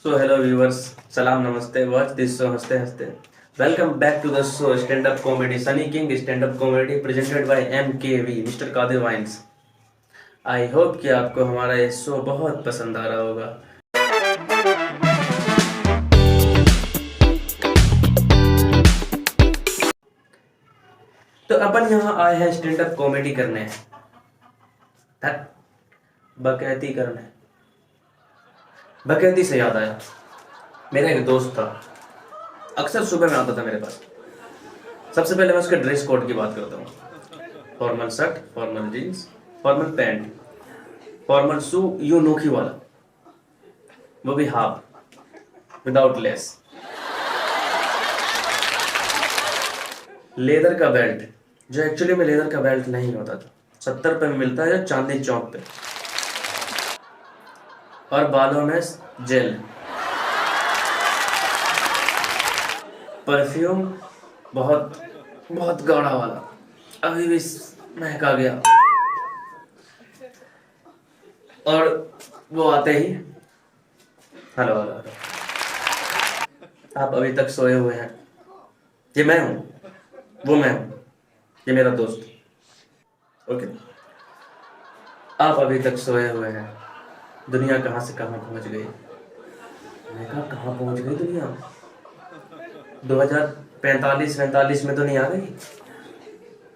So hello viewers, salam namaste, watch this show हंसते हंसते. Welcome back to the show stand up comedy Sunny King stand up comedy presented by MKV Mr. Kadir Vines. I hope कि आपको हमारा ये show बहुत पसंद आ रहा होगा. तो अपन यहाँ आए हैं स्टैंड अप कॉमेडी करने, बकैती करने. बकैती से याद आया, मेरा एक दोस्त था, अक्सर सुबह में आता था मेरे पास. सबसे पहले मैं उसके ड्रेस कोड की बात करता हूँ. Formal shirt, formal jeans, formal pants, formal shoe, यू नोकी वाला, वो भी हाफ, विदाउट लेस. लेदर का बेल्ट, जो एक्चुअली में लेदर का बेल्ट नहीं होता था, 70 रुपये में मिलता है चांदनी चौक पे. और बालों में जेल, परफ्यूम बहुत बहुत गाढ़ा वाला, अभी भी महका गया. और वो आते ही हेलो हेलो, आप अभी तक सोए हुए हैं. ये मैं हूं, वो मैं हूं, ये मेरा दोस्त. ओके, आप अभी तक सोए हुए हैं. दुनिया कहाँ से कहाँ पहुंच गई. मैं कहा कहाँ पहुंच गई दुनिया, 2045 में तो नहीं आ गई.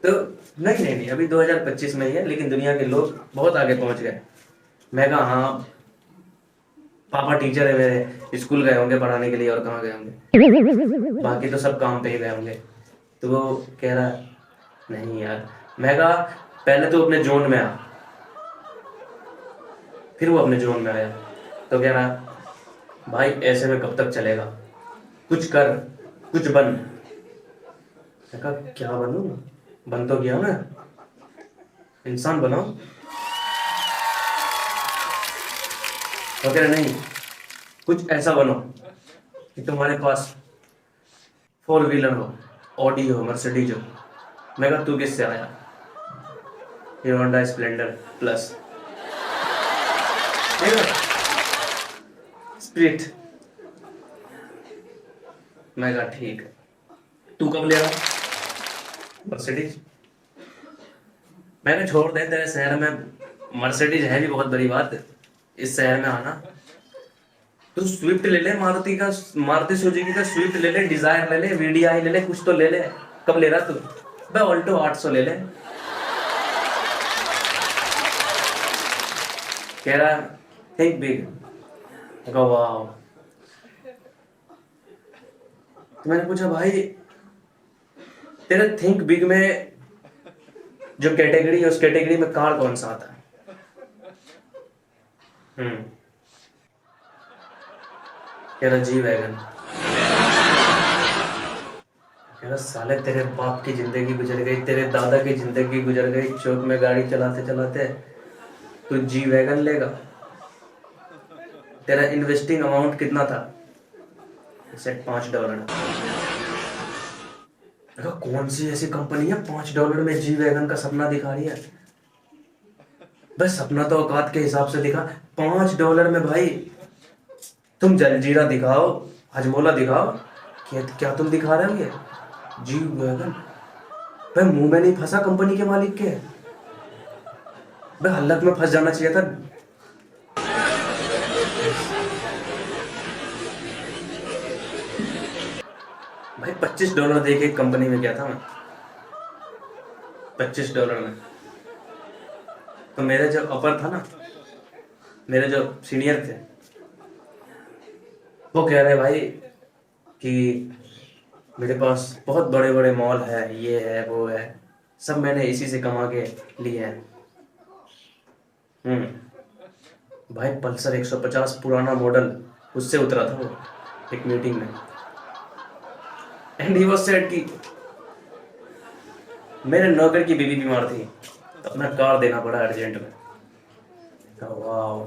तो नहीं, अभी 2025 में ही है, लेकिन दुनिया के लोग बहुत आगे पहुंच गए. मैं कहा हाँ, पापा टीचर है मेरे, स्कूल गए होंगे पढ़ाने के लिए, और कहाँ गए होंगे, बाकी तो सब काम पे ही गए होंगे. तो वो कह रहा नहीं यार. मैं कहा पहले तो अपने जोन में आ. फिर वो अपने जोन में आया तो कह रहा भाई ऐसे में कब तक चलेगा, कुछ कर, कुछ बन. मैं कहा क्या बनूं, बन तो गया ना, इंसान बनाओ. तो कह रहा नहीं, कुछ ऐसा बनो कि तुम्हारे पास 4 व्हीलर हो, ऑडी हो, मर्सिडीज हो. मैं कहा तू किससे आया, hero Honda Splendor plus, spirit. मैं कहा ठीक है, तू कब ले रहा मर्सिडीज. मैंने छोड़ दे, तेरे शहर में मर्सिडीज है भी बहुत बड़ी बात, इस शहर में आना. तू स्विफ्ट ले ले, मारुति सुजुकी का स्विफ्ट ले ले, डिजायर ले ले, वीडीआई ले ले, कुछ तो ले ले. कब ले रहा तू, भाई ऑल्टो 800 ले ले. कह रहा थिंक बिग. वाह. तो मैंने पूछा भाई तेरे थिंक बिग में जो कैटेगरी है, उस कैटेगरी में कार कौन सा आता है. कह रहा जी वैगन. कह रहा साले तेरे बाप की जिंदगी गुजर गई, तेरे दादा की जिंदगी गुजर गई चौक में गाड़ी चलाते चलाते, तू जी वैगन लेगा. तेरा इन्वेस्टिंग अमाउंट कितना था, सेट $5. कौन सी ऐसी कंपनी है $5 में जी वैगन का सपना दिखा रही है. बस सपना तो औकात के हिसाब से दिखा. $5 में भाई तुम जलजीरा दिखाओ, हजमोला दिखाओ, क्या तुम दिखा रहे हो ये जी वैगन. भाई मुंह में नहीं फंसा कंपनी के मालिक के, भाई हल्लक में फंस जाना चाहिए था. भाई $25 दे के कंपनी में गया था मैं, $25 में. तो मेरे जो अपर था ना, मेरे जो सीनियर थे, वो कह रहे भाई कि मेरे पास बहुत बड़े बड़े मॉल है, ये है वो है, सब मैंने इसी से कमा के लिए हैं. भाई पल्सर 150 पुराना मॉडल, उससे उतरा था वो एक मीटिंग में. एंड ही वाज सेड कि मेरे नौकर की बीवी बीमार थी, तो अपना कार देना पड़ा अर्जेंट में. वाह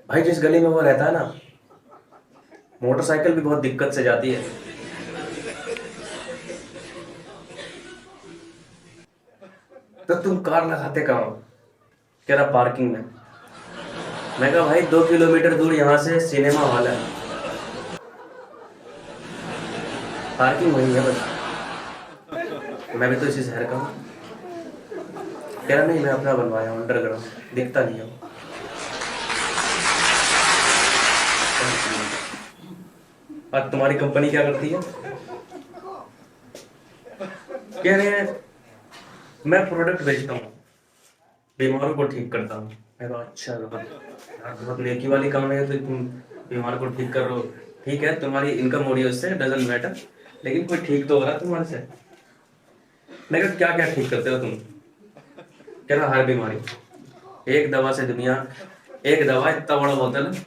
भाई, जिस गली में वो रहता है ना, मोटरसाइकिल भी बहुत दिक्कत से जाती है. तो तुम कार लगाते कहाँ हो, कह रहा पार्किंग में. मैं कहा भाई 2 किलोमीटर दूर यहाँ से सिनेमा हॉल है, पार्किंग वही है बस, मैं भी तो इसी शहर का हूँ। कह रहा नहीं मैं अपना बनवाया हूँ अंडरग्राउंड, दिखता नहीं है वो। और तुम्हारी कंपनी क्या करती है? कह रहे हैं मैं प्रोडक्ट बेचता हूँ, बीमारों को ठीक करता हूँ। मैं कहा अच्छा यार बहुत नेकी वाली काम है, तो तुम बीमार को ठीक कर रहे हो, ठीक है तुम्हारी इनकम हो रही है उससे, डजंट मैटर, लेकिन कोई ठीक तो हो रहा है तुम्हारे से। मैं कहा क्या क्या ठीक करते हो तुम? कह रहा हर बीमारी, एक दवा से दुनिया, एक दवा इतना बड़ा बोतल है,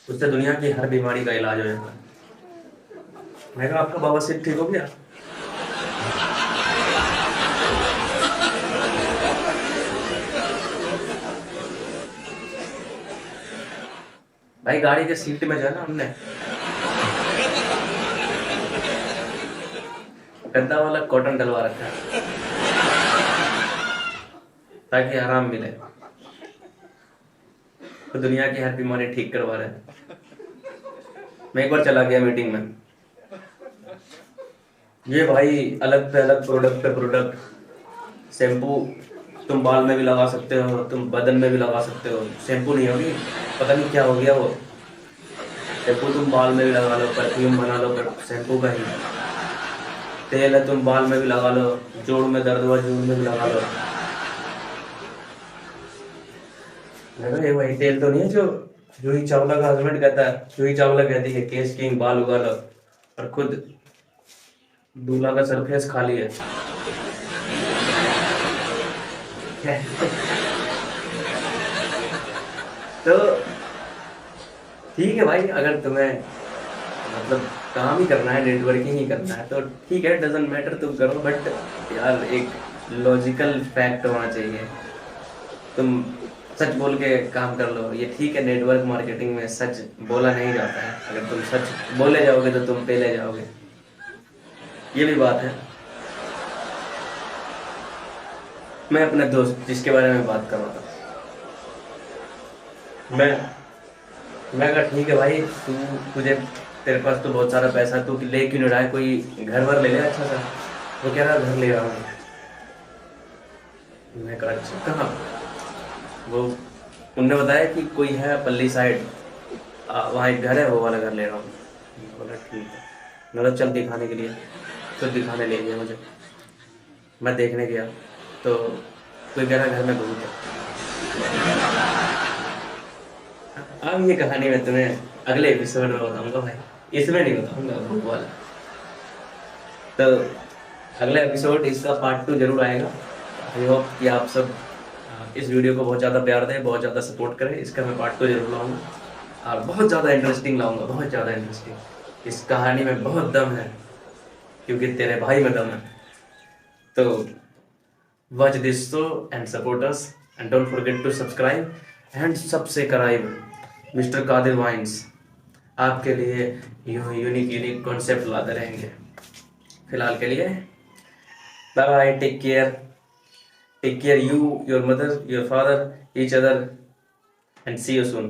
उससे दुनिया की हर बीमारी का इलाज हो जाता है। मैं कहा आपका बवासीर ठीक हो गया? भाई गाड़ी के सीट में जो है ना, हमने गद्दा वाला कॉटन डलवा रखा है ताकि आराम मिले, तो दुनिया की हर बीमारी ठीक करवा रहे हैं। मैं एक बार चला गया मीटिंग में, ये भाई अलग पे अलग प्रोडक्ट पे प्रोडक्ट, शैम्पू तुम बाल में भी लगा सकते हो, तुम बदन में भी लगा सकते हो, शैम्पू नहीं होगी, पता नहीं क्या हो गया वो, शैम्पू तुम बाल में भी लगा लो, परफ्यूम बना लो पर शैम्पू का ही, तेल है तुम बाल में भी लगा लो, जोड़ में दर्द हुआ जोड़ में भी लगा लो। ये वही तेल तो नहीं है जो जूही चावला का हस्बैंड कहता है, जूही चावला कहती है केस किंग बाल उगा लो, और खुद दूल्हा का सरफेस खाली है। तो ठीक है भाई, अगर तुम्हें मतलब काम ही करना है, नेटवर्किंग ही करना है तो ठीक है, डजंट मैटर तुम करो, बट यार एक लॉजिकल फैक्ट होना चाहिए। तुम सच बोल के काम कर लो, ये ठीक है, नेटवर्क मार्केटिंग में सच बोला नहीं जाता है, अगर तुम सच बोले जाओगे तो तुम पे ले जाओगे, ये भी बात है। मैं अपने दोस्त जिसके बारे में बात कर रहा था, मैं कहा ठीक है भाई, तू तुझे तेरे पास तो बहुत सारा पैसा, तू ले क्यों नहीं रहा है, कोई घर वर ले ले अच्छा सा। वो कह रहा घर ले रहा हूँ। मैं कहा अच्छा कहाँ? वो उनने बताया कि कोई है पल्ली साइड, वहाँ एक घर है, वो वाला घर ले रहा हूँ। मैं बोला ठीक है, मतलब चल दिखाने के लिए, तो दिखाने ले गया मुझे। मैं देखने गया तो कोई कह रहा घर में भूत है। अब ये कहानी मैं तुम्हें अगले एपिसोड में बताऊंगा भाई, इसमें नहीं बताऊंगा भूत वाला। तो अगले एपिसोड इसका पार्ट 2 जरूर आएगा। आई होप कि आप सब इस वीडियो को बहुत ज़्यादा प्यार दें, बहुत ज़्यादा सपोर्ट करें। इसका मैं पार्ट 2 जरूर लाऊंगा और बहुत ज़्यादा इंटरेस्टिंग लाऊंगा, बहुत ज़्यादा इंटरेस्टिंग। इस कहानी में बहुत दम है क्योंकि तेरे भाई में दम है। तो watch this show and support us and don't forget to subscribe and सबसे कराइब मिस्टर कादिर वाइन्स आपके लिए यूनिक कॉन्सेप्ट लाते रहेंगे। फिलहाल के लिए bye bye, take care you, your mother, your father, each other, and see you soon.